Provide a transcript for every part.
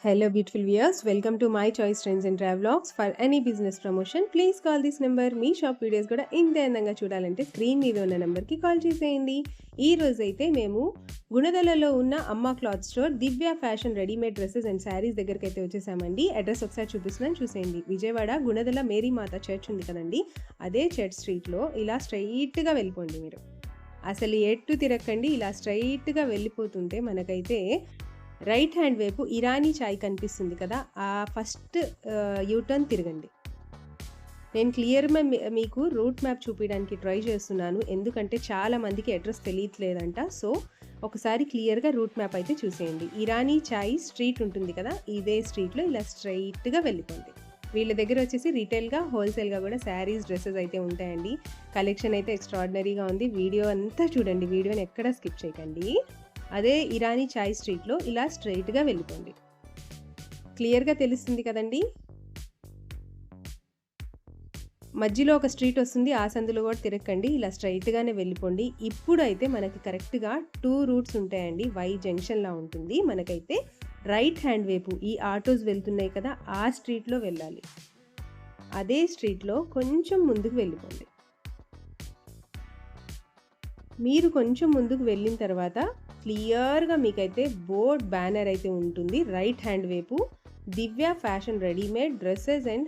Hello beautiful viewers, welcome to my choice trends and travelogs. For any business promotion, please call this number. Me shop videos కూడా ఇంత అందంగా చూడాలంటే screen మీద ఉన్న నెంబర్కి call చేసేయండి. ఈ రోజైతే మేము గుణదలలో ఉన్న అమ్మ cloth store Divya fashion readymade dresses and saris దగ్గరికి అయితే వచ్చేసామండి. అడ్రస్ ఒకసారి చూపిస్తున్నాను, చూసేయండి. విజయవాడ గుణదల మేరీమాత చర్చ్ ఉంది కదండి, అదే చర్చ్ స్ట్రీట్లో ఇలా స్ట్రైట్గా వెళ్ళిపోండి. మీరు అసలు ఎట్టు తిరగకండి, ఇలా స్ట్రైట్గా వెళ్ళిపోతుంటే మనకైతే రైట్ హ్యాండ్ వైపు ఇరానీ చాయ్ కనిపిస్తుంది కదా, ఆ ఫస్ట్ యూటర్న్ తిరగండి. నేను క్లియర్గా మీకు రూట్ మ్యాప్ చూపించడానికి ట్రై చేస్తున్నాను, ఎందుకంటే చాలా మందికి అడ్రస్ తెలియట్లేదంట. సో ఒకసారి క్లియర్గా రూట్ మ్యాప్ అయితే చూసేయండి. ఇరానీ చాయ్ స్ట్రీట్ ఉంటుంది కదా, ఇదే స్ట్రీట్లో ఇలా స్ట్రైట్గా వెళ్ళిపోండి. వీళ్ళ దగ్గర వచ్చేసి రీటైల్గా హోల్సేల్గా కూడా శారీస్ డ్రెస్సెస్ అయితే ఉంటాయండి. కలెక్షన్ అయితే ఎక్స్ట్రాడినరీగా ఉంది. వీడియో అంతా చూడండి, వీడియోని ఎక్కడ స్కిప్ చేయకండి. అదే ఇరానీ చాయ్ స్ట్రీట్లో ఇలా స్ట్రైట్గా వెళ్ళిపోండి. క్లియర్గా తెలుస్తుంది కదండి. మధ్యలో ఒక స్ట్రీట్ వస్తుంది, ఆ సందులో కూడా తిరగకండి, ఇలా స్ట్రైట్గానే వెళ్ళిపోండి. ఇప్పుడు అయితే మనకి కరెక్ట్గా 2 రూట్స్ ఉంటాయండి. వై జంక్షన్లా ఉంటుంది. మనకైతే రైట్ హ్యాండ్ వైపు ఈ ఆటోస్ వెళ్తున్నాయి కదా, ఆ స్ట్రీట్లో వెళ్ళాలి. అదే స్ట్రీట్లో కొంచెం ముందుకు వెళ్ళిపోండి. మీరు కొంచెం ముందుకు వెళ్ళిన తర్వాత క్లియర్గా మీకైతే బోర్డ్ బ్యానర్ అయితే ఉంటుంది. రైట్ హ్యాండ్ వైపు Divya fashion readymade dresses and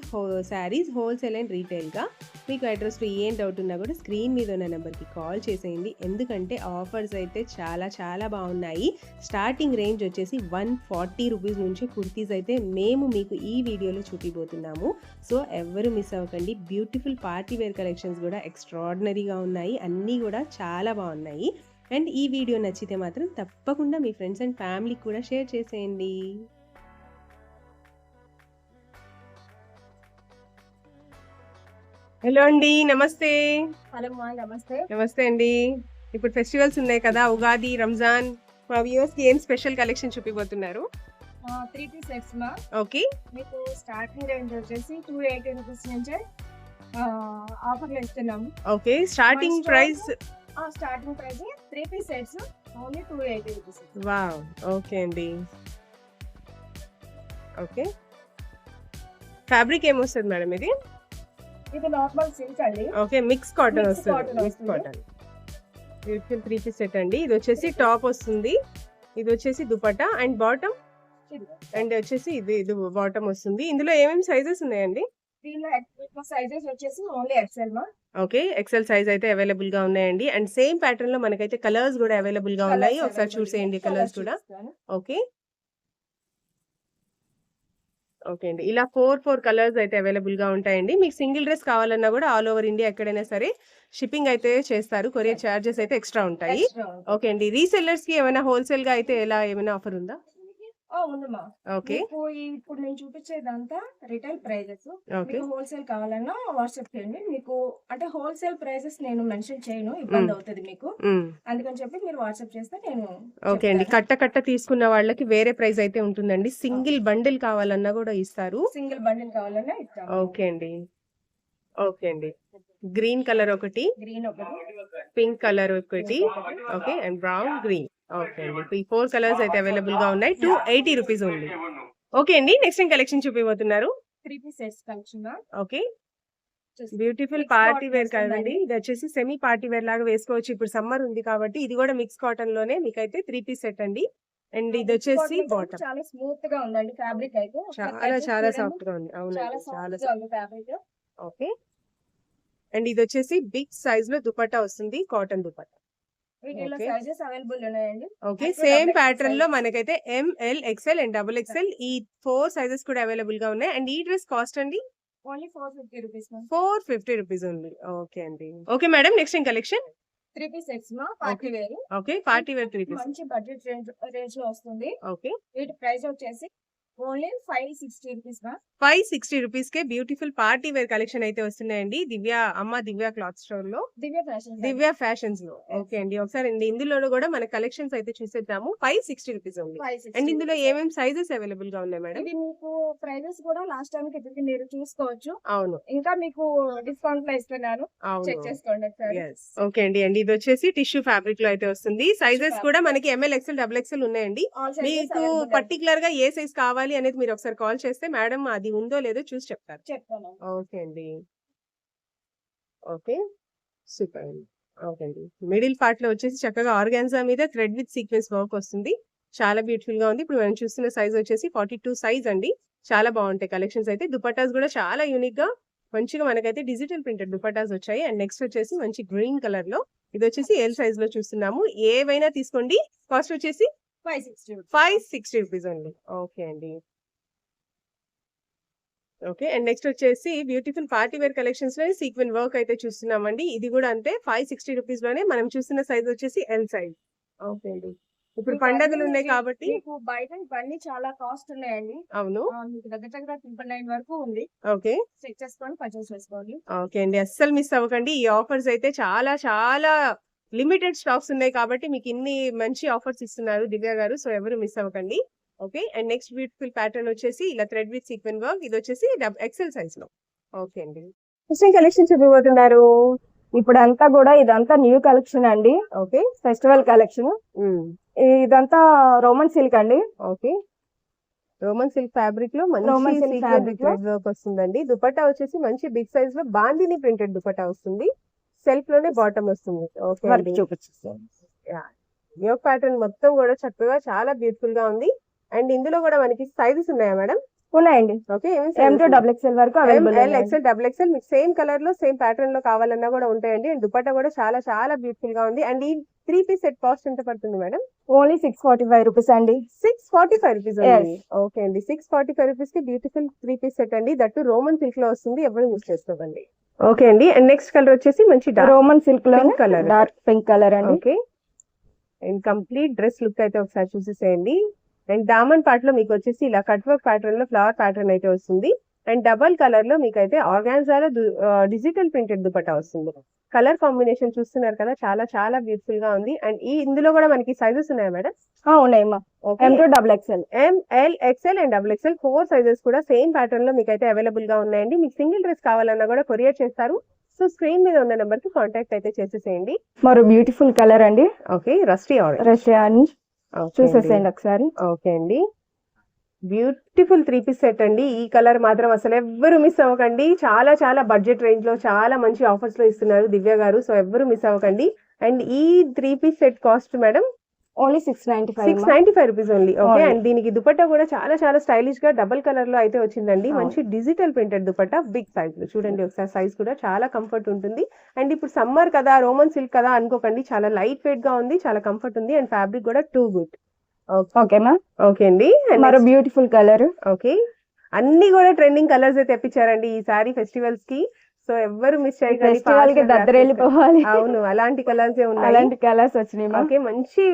saris wholesale and రీటైల్గా. మీకు అడ్రస్లో ఏం డౌట్ ఉన్నా కూడా స్క్రీన్ మీద ఉన్న నెంబర్కి కాల్ చేసేయండి, ఎందుకంటే ఆఫర్స్ అయితే చాలా చాలా బాగున్నాయి. స్టార్టింగ్ రేంజ్ వచ్చేసి 140 రూపీస్ నుంచి కుర్తీస్ అయితే మేము మీకు ఈ వీడియోలో చూపిపోతున్నాము. సో ఎవరు మిస్ అవ్వకండి. బ్యూటిఫుల్ పార్టీ వేర్ కలెక్షన్స్ కూడా ఎక్స్ట్రాడినరీగా ఉన్నాయి, అన్నీ కూడా చాలా బాగున్నాయి. అండ్ ఈ వీడియో నచ్చితే మాత్రం తప్పకుండా మీ ఫ్రెండ్స్ అండ్ ఫ్యామిలీకి కూడా షేర్ చేసేయండి. హలో అండి, నమస్తే. హలో మా నమస్తే. నమస్తే అండి. ఇప్పుడు ఫెస్టివల్స్ ఉన్నాయి కదా, ఉగాది, రంజాన్. మా వ్యూవర్స్ కి ఏం స్పెషల్ కలెక్షన్ చూపిపోతున్నారు? 3 పీస్ సెట్స్ మా. ఓకే, మీకు స్టార్టింగ్ రేంజ్ వచ్చేసి 280 రూపీస్ నుంచి ఆఫర్లు ఇస్తున్నాము. Okay, starting price starting price 3 piece sets only 280 rupees. Wow, okay అండి. ఓకే, ఫ్యాబ్రిక్ ఏమొస్తుంది మేడం ఇది? ఇది నార్మల్ సిల్క్ అండి. ఓకే, మిక్స్ కాటన్ వస్తుంది. Mix cotton beautiful 3 piece set అండి. ఇది వచ్చేసి టాప్ వస్తుంది, ఇది వచ్చేసి దుపట్టా అండ్ బాటమ్, అండ్ వచ్చేసి ఇది బాటమ్ వస్తుంది. ఇందులో ఏమేమి సైజెస్ ఉన్నాయండి? దీనిలో సైజెస్ వచ్చేసి ఓన్లీ ఎక్సెల్ మా. ఓకే, ఎక్సెల్ సైజ్ అయితే అవైలబుల్ గా ఉన్నాయండి. అండ్ సేమ్ ప్యాటర్న్ లో మనకైతే కలర్స్ కూడా అవైలబుల్ గా ఉన్నాయి. ఒకసారి చూసేయండి కలర్స్ కూడా. ఓకే ఓకే అండి, ఇలా 4 కలర్స్ అయితే అవైలబుల్ గా ఉంటాయండి. మీకు సింగిల్ డ్రెస్ కావాలన్నా కూడా ఆల్ ఓవర్ ఇండియా ఎక్కడైనా సరే షిప్పింగ్ అయితే చేస్తారు. కొరియర్ చార్జెస్ అయితే ఎక్స్ట్రా ఉంటాయి. ఓకే అండి, రీసెల్లర్స్ కి ఏమైనా హోల్సేల్ గా అయితే ఎలా ఏమైనా ఆఫర్ ఉందా? ఉందమ్మా. ఓకే, ఇప్పుడు నేను చూపించేదంతా రిటైల్ ప్రైజెస్. మీకు హోల్సేల్ కావాలన్నా వాట్సాప్ చేయండి. మీకు అంటే హోల్సేల్ ప్రైజెస్ నేను మెన్షన్ చేయను, ఇబ్బంది అవుతుంది మీకు, అందుకని చెప్పి మీరు వాట్సాప్ చేస్తే నేను. ఓకే అండి, కట్ట తీసుకున్న వాళ్ళకి వేరే ప్రైస్ అయితే ఉంటుందండి. సింగిల్ బండిల్ కావాలన్నా కూడా ఇస్తారు. సింగిల్ బండిల్ కావాలన్నా ఇస్తాం. ఓకే అండి. ఓకే అండి, గ్రీన్ కలర్ ఒకటి, గ్రీన్ ఒకటి, పింక్ కలర్ ఒకటి, okay, and brown, green. Okay అండి, ఈ 4 కలర్స్ అయితే అవైలబుల్ గా ఉన్నాయి. 280 రూపీస్ ఉంది. ఓకే అండి, నెక్స్ట్ టైం కలెక్షన్ చూపిపోతున్నారు. 3 piece sets collection. Okay, beautiful party wear కదండి. ఇది వచ్చేసి సెమీ పార్టీ వేర్ లాగా వేసుకోవచ్చు. ఇప్పుడు సమ్మర్ ఉంది కాబట్టి ఇది కూడా మిక్స్ కాటన్ లోనే మీకైతే 3 పీస్ సెట్ అండి. అండ్ ఇది వచ్చేసి బాటమ్. చాలా స్మూత్ గా ఉందండి ఫ్యాబ్రిక్ అయితే, చాలా సాఫ్ట్ గా ఉంది. అవునండి, చాలా ఫ్యాబ్రిక్. ఓకే, అండ్ ఇది వచ్చేసి బిగ్ సైజ్ లో దుపట్టా వస్తుంది, కాటన్ దుపట్టా. వీటిలో సైజెస్ అవైలబుల్ ఉన్నాయండి. ఓకే, సేమ్ ప్యాటర్న్ లో మనకైతే ML, XL అండ్ XXL ఈ 4 సైజెస్ కూడా అవైలబుల్ గా ఉన్నాయి. అండ్ ఈ డ్రెస్ కాస్ట్ అండి ఓన్లీ 450 రూపీస్. 450 రూపీస్ ఉంది. ఓకే అండి. Okay madam, next time collection 3 piece sets మా, party wear. Okay, party wear 3 piece మంచి బడ్జెట్ రేంజ్ లో వస్తుంది. ఓకే, వీటి ప్రైస్ వచ్చేసి ఓన్లీ 560 రూపీస్ మా. 560 రూపీస్ కే బ్యూటిఫుల్ పార్టీ వేర్ కలెక్షన్ అయితే వస్తున్నాయండి దివ్య క్లాత్ స్టోర్ లో, దివ్య ఫ్యాషన్స్ లో. ఓకే అండి, ఒకసారి ఇందులో కూడా మన కలెక్షన్స్ అయితే చూసేద్దాము. 560 రూపీస్ ఉంది. అండ్ ఇందులో ఏమేమి సైజెస్ అవైలబుల్ గా ఉన్నాయి మేడం? ఇది మీకు ప్రైజెస్ కూడా లాస్ట్ టైం కి ఇప్పటికి మీరు చూసుకోవచ్చు. అవును, ఇంకా మీకు డిస్కౌంట్ లో ఇస్తున్నాను, చెక్ చేసుకోండి ఒకసారి. ఓకే అండి, అండ్ ఇది వచ్చేసి టిష్యూ ఫ్యాబ్రిక్ లో అయితే వస్తుంది. సైజెస్ కూడా మనకి ML, XL, XXL ఉన్నాయండి. మీకు పర్టికులర్ గా ఏ సైజ్ కావాలి కావాలి అనేది మీరు ఒకసారి కాల్ చేస్తే మేడం అది ఉందో లేదో చూసి చెప్తారు. చెప్తాను. ఓకే అండి. ఓకే. సూపర్ అండి. ఓకే అండి. మిడిల్ పార్ట్‌లో వచ్చేసి చక్కగా ఆర్గాన్జా మీద థ్రెడ్ విత్ సీక్వెన్స్ వర్క్ వస్తుంది. చాలా బ్యూటిఫుల్‌గా ఉంది. ఇప్పుడు మనం చూస్తున్న సైజ్ వచ్చేసి 42 సైజ్ అండి. చాలా బాగుంటాయి కలెక్షన్స్ అయితే. దుపట్టాస్ కూడా చాలా యూనిక్‌గా మంచిగా మనకైతే డిజిటల్ ప్రింటెడ్ దుపట్టాస్ వచ్చాయి. అండ్ నెక్స్ట్ వచ్చేసి మంచి గ్రీన్ కలర్‌లో ఇది వచ్చేసి ఎల్ సైజ్‌లో చూస్తున్నాము. ఏవైనా తీసుకోండి. కాస్ట్ వచ్చేసి 560. 560 రూపీస్ అండి. ఓకే అండి. ఓకే. అండ్ నెక్స్ట్ వచ్చేసి బ్యూటిఫుల్ పార్టీ వేర్ కలెక్షన్స్‌లో సీక్వెన్ వర్క్ అయితే చూస్తున్నామండి. ఇది కూడా అంతే 560 రూపీస్‌లోనే మనం చూస్తున్న సైజ్ వచ్చేసి ఎల్ సైజ్. ఓకే అండి. ఇప్పుడు మీకు పండగలు అన్ని ఉన్నాయి కాబట్టి మీకు బయట ఇవన్నీ చాలా కాస్ట్ ఉన్నాయండి. అవును. మీకు దగ్గర 9 వరకు ఉంది. ఓకే. చెక్ చేసుకొని పర్చేస్ చేసుకోండి. ఓకే అండి. అస్సలు మిస్ అవ్వకండి. ఈ ఆఫర్స్ అయితే చాలా చాలా లిమిటెడ్ స్టాక్స్ ఉన్నాయి కాబట్టి మీకు ఇన్ని మంచి ఆఫర్స్ ఇస్తున్నారు దివ్య గారు. సో ఎవరు మిస్ అవ్వకండి. Okay. And next beautiful pattern వచ్చేసి ఇలా థ్రెడ్ విత్ సీక్వెన్ వర్క్. ఇది వచ్చేసి ఎక్సెల్ సైజ్ లో. ఓకే అండి. నెక్స్ట్ కలెక్షన్ చెప్పబోతున్నారు. ఇప్పుడంతా కూడా ఇదంతా న్యూ కలెక్షన్ అండి. ఓకే. Festival collection. ఇదంతా రోమన్ సిల్క్ అండి. ఓకే. రోమన్ సిల్క్ ఫ్యాబ్రిక్ లో మంచి రోమన్ సిల్క్ సీక్వెన్ ఫ్యాబ్రిక్ లో థ్రెడ్ వర్క్ వస్తుందండి. దుపట్టా వచ్చేసి మంచి బిగ్ సైజ్ లో బాందిని ప్రింటెడ్ దుపట్టా వస్తుంది. సెల్ఫ్ లోనే బాటమ్ వస్తుంది. ఓకే వర్క్ అండి. చూపించేస్తాను. యోగ్ ప్యాటర్న్ మొత్తం కూడా చక్కగా చాలా బ్యూటిఫుల్ గా ఉంది. అండ్ ఇందులో కూడా మనకి సైజెస్ ఉన్నాయా మేడం? ఉన్నాయండి. ఓకే. M to XXL వరకు available M L XL double XL మీకు సేమ్ కలర్ లో సేమ్ ప్యాటర్న్ లో కావాలన్నా కూడా ఉంటాయండి. అండ్ దుపట్టా కూడా చాలా చాలా బ్యూటిఫుల్ గా ఉంది. అండ్ ఈ 3 పీస్ సెట్ కాస్ట్ ఎంత పడుతుంది మేడం? ఓన్లీ 645 రూపీస్ అండి. 645 రూపీస్ Yes. అండి. ఓకే అండి. 645 రూపీస్ కి బ్యూటిఫుల్ 3 పీస్ సెట్ అండి. దట్టు రోమన్ సిల్క్ లో వస్తుంది. ఎవరు యూస్ చేసుకోకండి. ఓకే అండి. అండ్ నెక్స్ట్ కలర్ వచ్చేసి మంచి రోమన్ సిల్క్ లో pink colour. Dark pink colour అండి. Okay. And complete dress look అయితే ఒకసారి చూసేసేయండి. అండ్ దామన్ పార్ట్ లో మీకు వచ్చేసి ఇలా కట్ వర్క్ ప్యాటర్న్ లో ఫ్లవర్ ప్యాటర్న్ అయితే వస్తుంది. అండ్ డబల్ కలర్ లో మీకు అయితే ఆర్గాన్జాలో డిజిటల్ ప్రింటెడ్ దుపట్టా వస్తుంది. కలర్ కాంబినేషన్ చూస్తున్నారు కదా, చాలా చాలా బ్యూటిఫుల్ గా ఉంది. అండ్ ఇందులో కూడా మనకి సైజెస్ ఉన్నాయా మేడం? ఉన్నాయమ్మా. M to XXL. M L XL and double XL 4 sizes కూడా సేమ్ ప్యాటర్న్ లో మీకు అయితే అవైలబుల్ గా ఉన్నాయండి. మీకు సింగిల్ డ్రెస్ కావాలన్నా కూడా కొరియర్ చేస్తారు. సో స్క్రీన్ మీద ఉన్న నెంబర్ కి కాంటాక్ట్ అయితే చేసేసేయండి. మరో బ్యూటిఫుల్ కలర్ అండి. ఓకే. Rusty orange. రష్యన్ చూసేసేయండి ఒకసారి. ఓకే అండి. బ్యూటిఫుల్ 3 పీస్ సెట్ అండి. ఈ కలర్ మాత్రం అసలు ఎవ్వరు మిస్ అవ్వకండి. చాలా చాలా బడ్జెట్ రేంజ్ లో చాలా మంచి ఆఫర్స్ లో ఇస్తున్నారు దివ్య గారు. సో ఎవ్వరు మిస్ అవ్వకండి. అండ్ ఈ 3 piece set cost madam only 695. 695 rupees only. Okay. Only. And దీనికి దుపట్టా కూడా చాలా చాలా స్టైలిష్ గా డబుల్ కలర్ లో అయితే వచ్చిందండి. అవును. మంచి digital printed dupatta big size లో చూడండి ఒకసారి. సైజ్ కూడా చాలా కంఫర్ట్ ఉంటుంది. అండ్ ఇప్పుడు సమ్మర్ కదా, రోమన్ సిల్క్ కదా అనుకోకండి, చాలా లైట్ వెయిట్ గా ఉంది, చాలా కంఫర్ట్ ఉంది. అండ్ ఫ్యాబ్రిక్ కూడా too good. Okay ma'am. Okay అండి. మరో బ్యూటిఫుల్ కలర్. ఓకే. అన్ని కూడా ట్రెండింగ్ కలర్స్ అయితే తెప్పించారండి ఈసారి ఫెస్టివల్స్ కి. సో ఎవ్వరు మిస్ చేయకండి. ఫెస్టివల్ కి దగ్గర వెళ్ళిపోవాలి. అవును, అలాంటి కలర్స్ ఉన్నాయి. అలాంటి కలర్స్ వచ్చినాయి. ఓకే. మంచి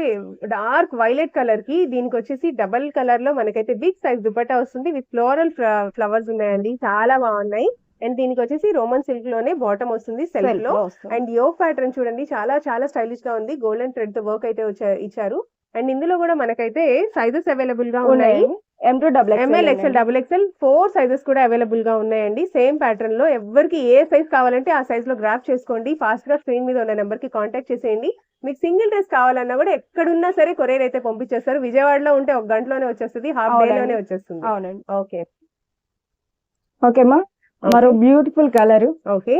డార్క్ వైలెట్ కలర్ కి దీనికి వచ్చేసి డబల్ కలర్ లో మనకైతే బిగ్ సైజ్ దుపట్టా వస్తుంది. విత్ ఫ్లోరల్ ఫ్లవర్స్ ఉన్నాయండి, చాలా బాగున్నాయి. అండ్ దీనికి వచ్చేసి రోమన్ సిల్క్ లోనే బాటమ్ వస్తుంది సెల్ఫ్ లో. అండ్ యోగ్ ప్యాటర్న్ చూడండి, చాలా చాలా స్టైలిష్ గా ఉంది. గోల్డెన్ థ్రెడ్ తో వర్క్ అయితే ఇచ్చారు. అండ్ ఇందులో కూడా మనకైతే సైజెస్ అవైలబుల్ గా ఉన్నాయి. M to XXL. M L XL double XL 4 sizes కూడా అవైలబుల్ గా ఉన్నాయండి. సేమ్ ప్యాటర్న్ లో ఎవరికి ఏ సైజ్ కావాలంటే ఆ సైజ్ లో గ్రాప్ చేసుకోండి. ఫాస్ట్ గా స్క్రీన్ మీద ఉన్న నెంబర్ కి కాంటాక్ట్ చేసేయండి. మీకు సింగిల్ డ్రెస్ కావాలన్నా కూడా ఎక్కడున్నా సరే కొరియర్ అయితే పంపించేస్తారు. విజయవాడలో ఉంటే 1 గంటలోనే వచ్చేస్తుంది, హాఫ్ డే లోనే వచ్చేస్తుంది. అవునండి. ఓకే. ఓకే మా. మరో beautiful colour. Okay.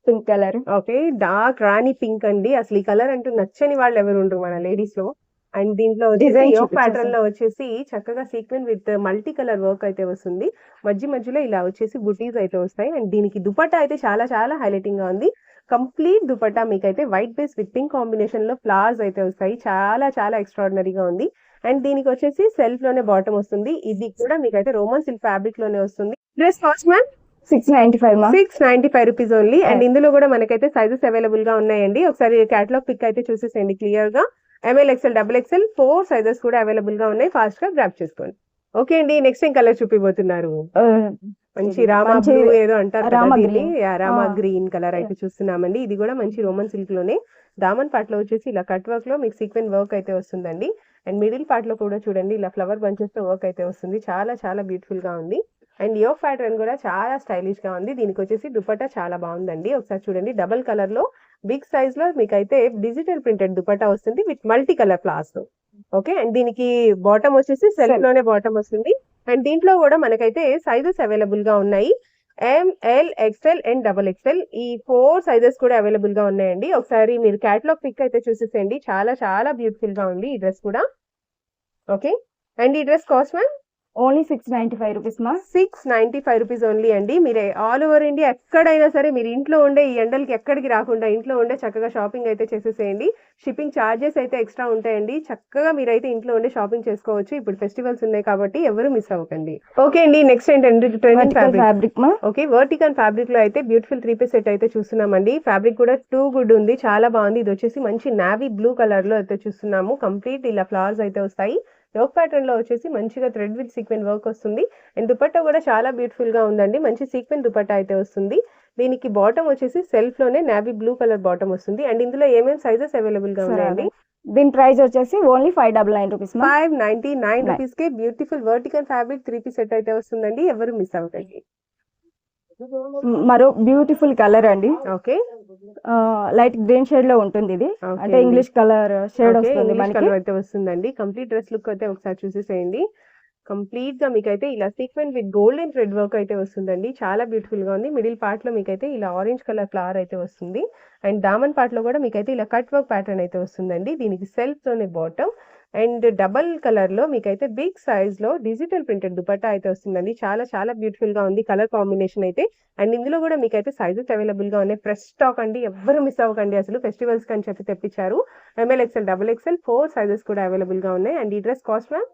Pink colour. Okay. Dark rani pink అండి. అసలు ఈ కలర్ అంటూ నచ్చని వాళ్ళు ఎవరు ఉండరు మన లేడీస్ లో. అండ్ దీంట్లో Design యోగ్ ప్యాటర్న్ లో వచ్చేసి చక్కగా sequin with multi colour work అయితే వస్తుంది. మధ్యలో ఇలా వచ్చేసి బుటీస్ అయితే వస్తాయి. అండ్ దీనికి దుపట్టా అయితే చాలా చాలా హైలైటింగ్ గా ఉంది. కంప్లీట్ దుపట్టా మీకైతే white base with pink combination లో ఫ్లవర్స్ అయితే వస్తాయి. చాలా చాలా ఎక్స్ట్రాడినరీగా ఉంది. అండ్ దీనికి వచ్చేసి సెల్ఫ్ లోనే బాటమ్ వస్తుంది. ఇది కూడా మీకైతే రోమన్ సిల్క్ ఫ్యాబ్రిక్ లోనే వస్తుంది. డ్రెస్ కాస్ట్ మ్యామ్ 695 మా. 695 రూపీస్ ఓన్లీ. అండ్ ఇందులో కూడా మనకైతే సైజెస్ అవైలబుల్ గా ఉన్నాయండి. ఒకసారి కేటలాగ్ పిక్ అయితే చూసేసేయండి క్లియర్ గా. M L XL double XL 4 sizes కూడా అవైలబుల్ గా ఉన్నాయి. ఫాస్ట్ గా గ్రాప్ చేసుకోండి. ఓకే అండి. నెక్స్ట్ ఏం కలర్ చూపిపోతున్నారు? మంచి రామా బ్లూ ఏదో అంటారు కదా దీన్ని. రామా గ్రీన్ కలర్ అయితే చూస్తున్నామండి. ఇది కూడా మంచి రోమన్ సిల్క్ లోనే దామన్ పార్ట్ లో వచ్చేసి ఇలా కట్ వర్క్ లో మీకు సీక్వెన్ వర్క్ అయితే వస్తుందండి. అండ్ మిడిల్ పార్ట్ లో కూడా చూడండి ఇలా ఫ్లవర్ బంచెస్ తో వర్క్ అయితే వస్తుంది. చాలా చాలా బ్యూటిఫుల్ గా ఉంది. అండ్ యోగ్ ప్యాటర్న్ కూడా చాలా స్టైలిష్ గా ఉంది. దీనికి వచ్చేసి దుపట్టా చాలా బాగుందండి. ఒకసారి చూడండి, డబల్ కలర్ లో బిగ్ సైజ్ లో మీకైతే డిజిటల్ ప్రింటెడ్ దుపట్టా వస్తుంది with multi colour flowers. Okay. And దీనికి బాటమ్ వచ్చేసి సెల్ఫ్ లోనే బాటమ్ వస్తుంది. అండ్ దీంట్లో కూడా మనకైతే సైజెస్ అవైలబుల్ గా ఉన్నాయి. ML, XL అండ్ XXL ఈ 4 సైజెస్ కూడా అవైలబుల్ గా ఉన్నాయండి. ఒకసారి మీరు క్యాటలాగ్ పిక్ అయితే చూసేసేయండి. చాలా చాలా బ్యూటిఫుల్ గా ఉంది ఈ డ్రెస్ కూడా. ఓకే, అండ్ ఈ dress cost ma'am only 695 rupees మా. 695 రూపీస్ ఓన్లీ అండి. మీరు ఆల్ ఓవర్ ఇండియా ఎక్కడైనా సరే మీరు ఇంట్లో ఉండే ఈ ఎండలకి ఎక్కడికి రాకుండా ఇంట్లో ఉండే చక్కగా షాపింగ్ అయితే చేసేసేయండి. షిప్పింగ్ ఛార్జెస్ అయితే ఎక్స్ట్రా ఉంటాయండి. చక్కగా మీరైతే ఇంట్లో ఉండే షాపింగ్ చేసుకోవచ్చు. ఇప్పుడు ఫెస్టివల్స్ ఉన్నాయి కాబట్టి ఎవరు మిస్ అవ్వకండి. ఓకే అండి, నెక్స్ట్ ఏంటంటే ట్రెండింగ్ ఫ్యాబ్రిక్ మా. ఓకే, వర్టికల్ ఫ్యాబ్రిక్ లో అయితే బ్యూటిఫుల్ 3-piece సెట్ అయితే చూస్తున్నామండి. ఫ్యాబ్రిక్ కూడా టూ గుడ్ ఉంది, చాలా బాగుంది. ఇది వచ్చేసి మంచి నావీ బ్లూ కలర్ లో అయితే చూస్తున్నాము. కంప్లీట్ ఇలా ఫ్లవర్స్ అయితే వస్తాయి. యోక్ ప్యాటర్న్ లో వచ్చేసి మంచిగా థ్రెడ్ విత్ సీక్వెన్ వర్క్ వస్తుంది. అండ్ దుపట్టా కూడా చాలా బ్యూటిఫుల్ గా ఉందండి. మంచి సీక్వెన్ దుపట్టా అయితే వస్తుంది. దీనికి బాటమ్ వచ్చేసి సెల్ఫ్ లోనే నావీ బ్లూ కలర్ బాటమ్ వస్తుంది. అండ్ ఇందులో ఏమేమి సైజెస్ అవైలబుల్ గా ఉన్నాయండి? దీని ప్రైస్ వచ్చేసి ఓన్లీ 599 రూపీస్. 599 రూపీస్ కే beautiful vertical fabric 3-piece set అయితే వస్తుందండి. ఎవరు మిస్ అవ్వకండి. మరో బ్యూటిఫుల్ కలర్ అండి. ఓకే, లైట్ గ్రీన్ షేడ్ లో ఉంటుంది. ఇది అంటే ఇంగ్లీష్ కలర్ షేడ్ వస్తుంది మనకి. కలర్ అయితే వస్తుందండి. కంప్లీట్ డ్రెస్ లుక్ అయితే ఒకసారి చూసేసేయండి. కంప్లీట్ గా మీకైతే ఇలా sequence with golden thread work అయితే వస్తుందండి. చాలా బ్యూటిఫుల్ గా ఉంది. మిడిల్ పార్ట్ లో మీకైతే ఇలా ఆరెంజ్ కలర్ ఫ్లవర్ అయితే వస్తుంది. అండ్ దామన్ పార్ట్ లో కూడా మీకైతే ఇలా కట్ వర్క్ ప్యాటర్న్ అయితే వస్తుందండి. దీనికి సెల్ఫ్ లోనే బాటమ్ అండ్ డబల్ కలర్ లో మీకైతే బిగ్ సైజ్ లో డిజిటల్ ప్రింటెడ్ దుపట్టా అయితే వస్తుందండి. చాలా చాలా బ్యూటిఫుల్ గా ఉంది కలర్ కాంబినేషన్ అయితే. అండ్ ఇందులో కూడా మీకైతే సైజెస్ అవైలబుల్ గా ఉన్నాయి. ఫ్రెష్ స్టాక్ అండి, ఎవ్వరు మిస్ అవ్వకండి. అసలు ఫెస్టివల్స్ కని చెప్పి తెప్పించారు. ML, XL, XXL 4 సైజెస్ కూడా అవైలబుల్ గా ఉన్నాయి. అండ్ ఈ డ్రెస్ కాస్ట్ మ్యామ్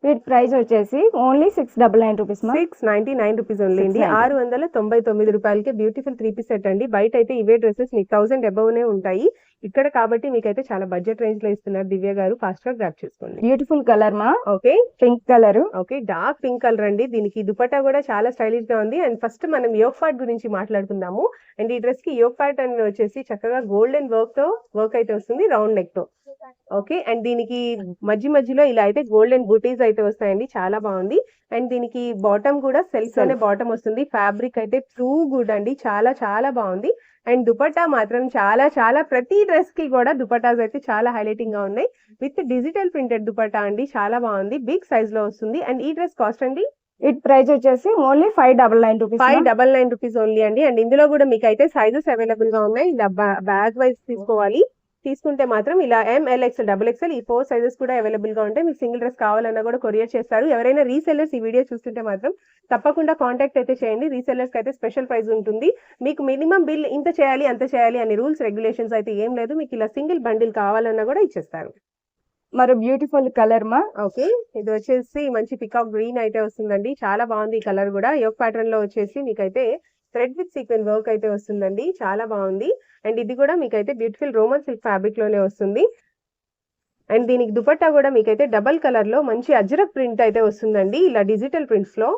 వీటి ప్రైస్ వచ్చేసి ఓన్లీ 699 రూపీస్. 699 రూపీస్ ఓన్లీ అండి. 699 రూపాయలకి బ్యూటిఫుల్ 3-piece సెట్ అండి. బయట అయితే ఇవే డ్రెస్సెస్ మీకు 1000 అబవ్ నే ఉంటాయి. ఇక్కడ కాబట్టి మీకైతే చాలా బడ్జెట్ రేంజ్ లో ఇస్తున్నారు. దివ్య గారు ఫాస్ట్ గా గ్రాప్ చేసుకోండి. బ్యూటిఫుల్ కలర్ మా. Okay, pink colour. Okay, dark pink colour అండి. దీనికి దుపట్టా కూడా చాలా స్టైలిష్ గా ఉంది. అండ్ ఫస్ట్ మనం యోక్ పార్ట్ గురించి మాట్లాడుకుందాము. అండ్ ఈ డ్రెస్ కి యోక్ పార్ట్ అని వచ్చేసి చక్కగా గోల్డెన్ వర్క్ అయితే వస్తుంది, రౌండ్ నెక్ తో. ఓకే, అండ్ దీనికి మధ్యలో ఇలా అయితే గోల్డెన్ బూటీస్ అయితే వస్తాయండి. చాలా బాగుంది. అండ్ దీనికి బాటమ్ కూడా సెల్ఫ్ లోనే బాటమ్ వస్తుంది. ఫ్యాబ్రిక్ అయితే ట్రూ గుడ్ అండి, చాలా చాలా బాగుంది. అండ్ దుపట్టా మాత్రం చాలా చాలా ప్రతి డ్రెస్ కి కూడా దుపట్టాస్ అయితే చాలా హైలైటింగ్ గా ఉన్నాయి. విత్ డిజిటల్ ప్రింటెడ్ దుపట్టా అండి, చాలా బాగుంది. బిగ్ సైజ్ లో వస్తుంది. అండ్ ఈ డ్రెస్ కాస్ట్ అండి ఇట్ ప్రైస్ వచ్చేసి ఓన్లీ 599 రూపీస్. 599 రూపీస్ ఓన్లీ అండి. అండ్ ఇందులో కూడా మీకు అయితే సైజెస్ అవైలబుల్ గా ఉన్నాయి. ఇలా బ్యాగ్ వైజ్ తీసుకోవాలి. తీసుకుంటే మాత్రం ఇలా ML, XL, XXL ఈ 4 సైజెస్ కూడా అవైలబుల్ గా ఉంటాయి. మీకు సింగిల్ డ్రెస్ కావాలన్నా కూడా కొరియర్ చేస్తారు. ఎవరైనా రీసెల్లర్స్ ఈ వీడియో చూస్తుంటే మాత్రం తప్పకుండా కాంటాక్ట్ అయితే చేయండి. రీసెల్లర్స్ అయితే స్పెషల్ ప్రైస్ ఉంటుంది. మీకు మినిమం బిల్ ఇంత చేయాలి అంత చేయాలి అని రూల్స్ రెగ్యులేషన్స్ అయితే ఏం లేదు. మీకు ఇలా సింగిల్ బండిల్ కావాలన్నా కూడా ఇచ్చేస్తారు. మరో బ్యూటిఫుల్ కలర్ మా. ఓకే, ఇది వచ్చేసి మంచి పికాక్ గ్రీన్ అయితే వస్తుందండి. చాలా బాగుంది ఈ కలర్ కూడా. యోక్ ప్యాటర్న్ లో వచ్చేసి మీకైతే థ్రెడ్ విత్ సీక్వెన్ వర్క్ అయితే వస్తుందండి. చాలా బాగుంది. అండ్ ఇది కూడా మీకైతే బ్యూటిఫుల్ రోమన్ సిల్క్ ఫ్యాబ్రిక్ లోనే వస్తుంది. అండ్ దీనికి దుపట్టా కూడా మీకైతే డబల్ కలర్ లో మంచి అజ్రక్ ప్రింట్ అయితే వస్తుందండి, ఇలా డిజిటల్ ప్రింట్స్ లో.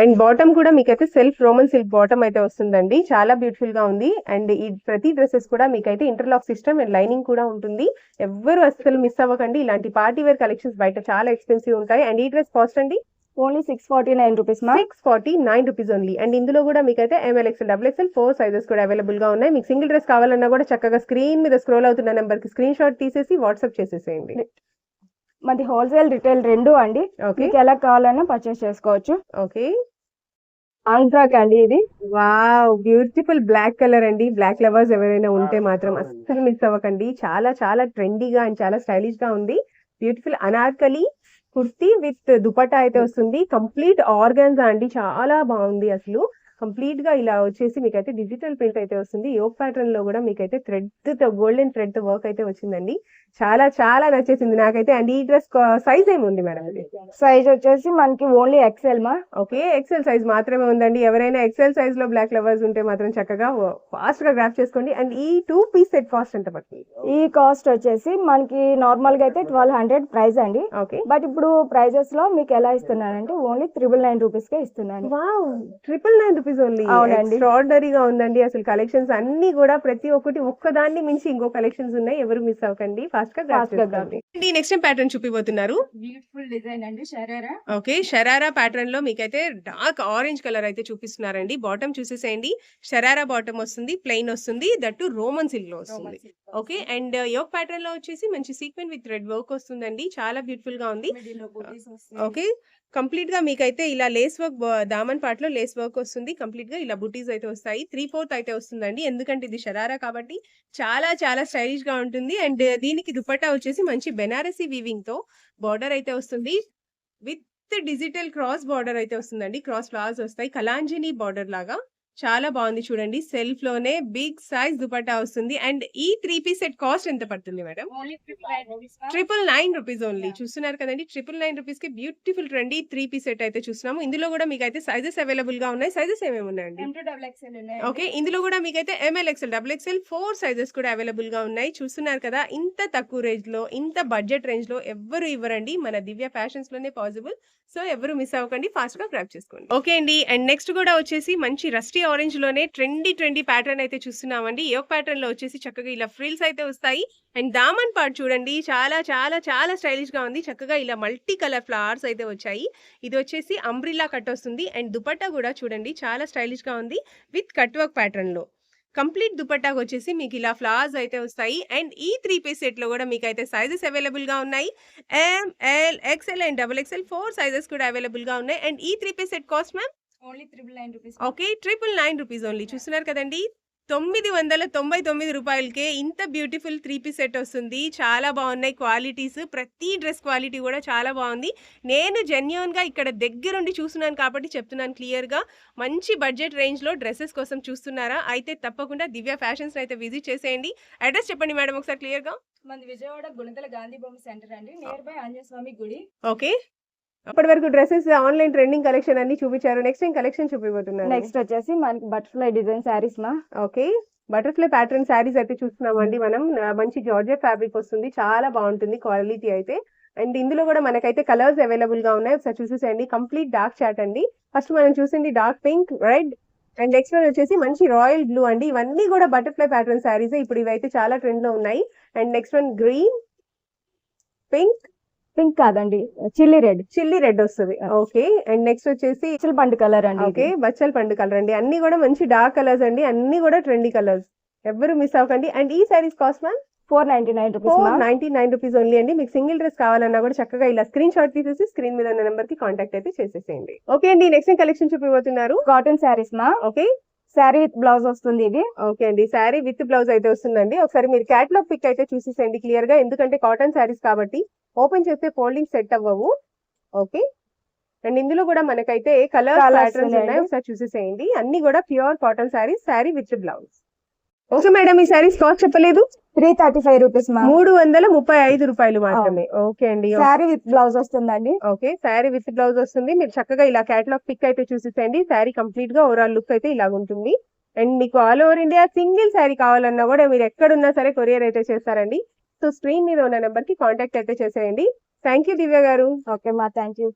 అండ్ బాటమ్ కూడా మీకైతే సెల్ఫ్ రోమన్ సిల్క్ బాటమ్ అయితే వస్తుందండి. చాలా బ్యూటిఫుల్ గా ఉంది. అండ్ ఈ ప్రతి డ్రెస్సెస్ కూడా మీకైతే ఇంటర్లాక్ సిస్టమ్ అండ్ లైనింగ్ కూడా ఉంటుంది. ఎవ్వరు అస్సలు మిస్ అవ్వకండి. ఇలాంటి పార్టీ వేర్ కలెక్షన్స్ బయట చాలా ఎక్స్పెన్సివ్ ఉంటాయి. అండ్ ఈ డ్రెస్ కాస్ట్ అండి only 649 rupees. 649 rupees only. And ఇందులో కూడా మీకైతే ML, XL, XXL 4 సైజెస్ కూడా అవైలబుల్ గా ఉన్నాయి. మీకు సింగిల్ డ్రెస్ కావాలన్నా కూడా చక్కగా స్క్రీన్ మీద స్క్రోల్ అవుతున్న నెంబర్ కి స్క్రీన్ షాట్ తీసేసి వాట్సాప్ చేసేసేయండి. మాది హోల్సేల్ రిటైల్ రెండు అండి. మీకు ఎలా కావాలన్నా పర్చేస్ చేసుకోవచ్చు. ఓకే, ఆంగ్రాక్ అండి ఇది. వావ్, బ్యూటిఫుల్ బ్లాక్ కలర్ అండి. బ్లాక్ లవర్స్ ఎవరైనా ఉంటే మాత్రం అస్సలు మిస్ అవ్వకండి. చాలా చాలా ట్రెండీగా అండ్ చాలా స్టైలిష్ గా ఉంది. బ్యూటిఫుల్ అనార్కలి కుర్తీ విత్ దుపట్టా అయితే వస్తుంది. కంప్లీట్ ఆర్గాన్జా అండి, చాలా బాగుంది. అసలు కంప్లీట్ గా ఇలా వచ్చేసి మీకైతే డిజిటల్ ప్రింట్ అయితే వస్తుంది. యోక్ ప్యాటర్న్ లో కూడా మీకైతే థ్రెడ్ తో గోల్డెన్ థ్రెడ్ తో వర్క్ అయితే వచ్చిందండి. చాలా చాలా నచ్చేసింది నాకైతే. అండ్ ఈ డ్రెస్ సైజ్ ఏముంది మేడం? సైజ్ వచ్చేసి మనకి ఓన్లీ XL మా. ఓకే, XL సైజ్ మాత్రమే ఉందండి. ఎవరైనా XL సైజ్ లో బ్లాక్ లవర్స్ ఉంటే మాత్రం చక్కగా ఫాస్ట్ గా గ్రాప్ చేసుకోండి. అండ్ ఈ 2-piece సెట్ కాస్ట్ ఎంత పడుతుంది? ఈ కాస్ట్ వచ్చేసి మనకి నార్మల్ గా అయితే 1200 ప్రైస్ అండి. ఓకే, బట్ ఇప్పుడు ప్రైజెస్ లో మీకు ఎలా ఇస్తున్నానంటే ఓన్లీ 999 రూపీస్ కే ఇస్తున్నాను. Wow, 999 rupees only. అవునండి. ఎక్స్ట్రాడినరీగా ఉందండి అసలు కలెక్షన్స్ అన్ని కూడా. ప్రతి ఒక్కటి ఒక్కదాన్ని మించి ఇంకో కలెక్షన్స్ ఉన్నాయి. ఎవరు మిస్ అవ్వకండి, ఫాస్ట్ గా గ్రాబ్ చేసుకోండి. నెక్స్ట్ టైం ప్యాటర్న్ చూపిపోతున్నారు. బ్యూటిఫుల్ డిజైన్ అండి, షరారా. ఓకే, షరారా ప్యాటర్న్ లో మీకైతే డార్క్ ఆరెంజ్ కలర్ అయితే చూపిస్తున్నారండి. బాటమ్ చూసేసేయండి, షరారా బాటమ్ వస్తుంది, ప్లెయిన్ వస్తుంది, దట్టు రోమన్ సిల్క్ లో వస్తుంది. ఓకే, అండ్ యోక్ ప్యాటర్న్ లో వచ్చేసి మంచి సీక్వెన్ విత్ రెడ్ వర్క్ వస్తుందండి, చాలా బ్యూటిఫుల్ గా ఉంది. ఓకే, కంప్లీట్ గా మీకైతే ఇలా లేస్ వర్క్, దామన్ పార్ట్ లో లేస్ వర్క్ వస్తుంది. కంప్లీట్ గా ఇలా బుటీస్ అయితే వస్తాయి. 3/4 అయితే వస్తుందండి, ఎందుకంటే ఇది షరారా కాబట్టి చాలా చాలా స్టైలిష్ గా ఉంటుంది. అండ్ దీనికి దుపట్టా వచ్చేసి మంచి బెనారసీ వీవింగ్ తో బార్డర్ అయితే వస్తుంది. విత్ డిజిటల్ క్రాస్ బార్డర్ అయితే వస్తుందండి. క్రాస్ ఫ్లవర్స్ వస్తాయి, కలాంజిని బార్డర్ లాగా చాలా బాగుంది చూడండి. సెల్ఫ్ లోనే బిగ్ సైజ్ దుపట్టా వస్తుంది. అండ్ ఈ 3 పీస్ సెట్ కాస్ట్ ఎంత పడుతుంది మేడం? Only 999 999 rupees only. చూస్తున్నారు కదండి, 999 రూపీస్ కి బ్యూటిఫుల్ ట్రెండీ 3 పీస్ సెట్ అయితే చూస్తున్నాము. ఇందులో కూడా మీకైతే సైజెస్ అవైలబుల్ గా ఉన్నాయి. సైజెస్ ఏమేమి ఉన్నాయండి? M2XXL ఉన్నాయి. ఓకే, ఇందులో కూడా మీకైతే ML, XL, XXL 4 సైజెస్ కూడా అవైలబుల్ గా ఉన్నాయి. చూస్తున్నారు కదా, ఇంత తక్కువ రేంజ్ లో, ఇంత బడ్జెట్ రేంజ్ లో ఎవ్వరు ఇవ్వరండి, మన దివ్య ఫ్యాషన్స్ లోనే పాసిబుల్. సో ఎవరు మిస్ అవ్వకండి, ఫాస్ట్ గా గ్రాబ్ చేసుకోండి. ఓకే అండి, అండ్ నెక్స్ట్ కూడా వచ్చేసి మంచి రస్టీ ఆరెంజ్ లోనే ట్రెండీ ప్యాటర్న్ అయితే చూస్తున్నామండి. యోక్ ప్యాటర్న్ లో వచ్చేసి చక్కగా ఇలా ఫ్రిల్స్ అయితే వస్తాయి. అండ్ దామన్ పార్ట్ చూడండి, చాలా చాలా చాలా స్టైలిష్ గా ఉంది. చక్కగా ఇలా మల్టీ కలర్ ఫ్లవర్స్ అయితే వచ్చాయి. ఇది వచ్చేసి అంబ్రిల్లా కట్ వస్తుంది. అండ్ దుపట్టా కూడా చూడండి, చాలా స్టైలిష్ గా ఉంది విత్ కట్ వర్క్ ప్యాటర్న్ లో. కంప్లీట్ దుపట్టాకు వచ్చేసి మీకు ఇలా ఫ్లవర్స్ అయితే వస్తాయి. అండ్ ఈ 3 పీస్ సెట్ లో కూడా మీకైతే సైజెస్ అవైలబుల్ గా ఉన్నాయి. ML, XL and XXL 4 sizes కూడా అవైలబుల్ గా ఉన్నాయి. అండ్ ఈ 3 piece set cost ma'am only 999 rupees. Okay, 999 rupees only. చూస్తున్నారు కదండి, 999 రూపాయలకే ఇంత బ్యూటిఫుల్ 3 పీస్ సెట్ వస్తుంది. చాలా బాగున్నాయి క్వాలిటీస్, ప్రతి డ్రెస్ క్వాలిటీ కూడా చాలా బాగుంది. నేను జెన్యూన్ గా ఇక్కడ దగ్గరుండి చూస్తున్నాను కాబట్టి చెప్తున్నాను క్లియర్ గా. మంచి బడ్జెట్ రేంజ్ లో డ్రెస్సెస్ కోసం చూస్తున్నారా? అయితే తప్పకుండా దివ్య ఫ్యాషన్స్ అయితే విజిట్ చేసేయండి. అడ్రస్ చెప్పండి మేడం ఒకసారి క్లియర్ గా. మనది విజయవాడ గుణదల గాంధీ బొమ్మ సెంటర్ అండి, నియర్ బై ఆంజనేయ స్వామి గుడి. ఓకే, అప్పటి వరకు డ్రెస్సెస్ ఆన్లైన్ ట్రెండింగ్ కలెక్షన్ అన్ని చూపించారు. నెక్స్ట్ ఏం కలెక్షన్ చూపిపోతున్నారు? నెక్స్ట్ వచ్చేసి మనకి బటర్ఫ్లై డిజైన్ శారీస్ మా. ఓకే, బటర్ఫ్లై ప్యాటర్న్ శారీస్ అయితే చూస్తున్నామండి మనం. మంచి జార్జెట్ ఫ్యాబ్రిక్ వస్తుంది, చాలా బాగుంటుంది క్వాలిటీ అయితే. అండ్ ఇందులో కూడా మనకైతే కలర్స్ అవైలబుల్ గా ఉన్నాయి, ఒకసారి చూసేసేయండి. కంప్లీట్ డార్క్ చాట్ అండి. ఫస్ట్ మనం చూసింది dark pink, red, and next one వచ్చేసి మంచి రాయల్ బ్లూ అండి. ఇవన్నీ కూడా బటర్ఫ్లై ప్యాటర్న్ శారీస్, ఇప్పుడు ఇవైతే చాలా ట్రెండ్ లో ఉన్నాయి. And next one green, pink కాదండి, చిల్లీ రెడ్ వస్తుంది. ఓకే, అండ్ నెక్స్ట్ వచ్చేసి బచ్చల పండు కలర్ అండి. ఓకే, బచ్చల పండు కలర్ అండి. అన్ని కూడా మంచి డార్క్ కలర్స్ అండి, అన్ని కూడా ట్రెండీ కలర్స్, ఎవరు మిస్ అవ్వకండి. అండ్ ఈ saris cost ma'am 499 rupees. 499 rupees only అండి. మీకు సింగిల్ డ్రెస్ కావాలన్నా కూడా చక్కగా ఇలా స్క్రీన్ షాట్ తీసేసి స్క్రీన్ మీద ఉన్న నెంబర్ కి కాంటాక్ట్ అయితే చేసేసేయండి. ఓకే అండి, నెక్స్ట్ కలెక్షన్ చూపిపోతున్నారు. కాటన్ శారీస్ మా. ఓకే, శారీ విత్ బ్లౌజ్ వస్తుంది ఇది. ఓకే అండి, శారీ విత్ బ్లౌజ్ అయితే వస్తుందండి. ఒకసారి మీరు క్యాటలాగ్ పిక్ అయితే చూసేసేయండి క్లియర్ గా, ఎందుకంటే కాటన్ శారీస్ కాబట్టి ఓపెన్ చేస్తే ఫోల్డింగ్ సెట్ అవ్వవు. ఓకే, అండ్ ఇందులో కూడా మనకైతే కలర్ ప్యాటర్న్స్ ఉన్నాయి, ఒకసారి చూసేసేయండి. అన్ని కూడా pure cotton saris, sari with blouse. Okay madam, ఈ శారీస్ కాస్ట్ చెప్పలేదు. 335 రూపీస్ మా. 335 రూపాయలు మాత్రమే. ఓకే అండి, శారీ విత్ బ్లౌజ్ వస్తుందండి. ఓకే, శారీ విత్ బ్లౌజ్ వస్తుంది. మీరు చక్కగా ఇలా క్యాటలాగ్ పిక్ అయితే చూసేసేయండి. శారీ కంప్లీట్ గా ఓవరాల్ లుక్ అయితే ఇలా ఉంటుంది. అండ్ మీకు all over India single sari కావాలన్నా కూడా మీరు ఎక్కడున్నా సరే కొరియర్ అయితే చేస్తారండి. సో స్క్రీన్ మీద ఉన్న నెంబర్ కి కాంటాక్ట్ అయితే చేసేయండి. థ్యాంక్ యూ దివ్య గారు. ఓకే మా, థ్యాంక్ యూ.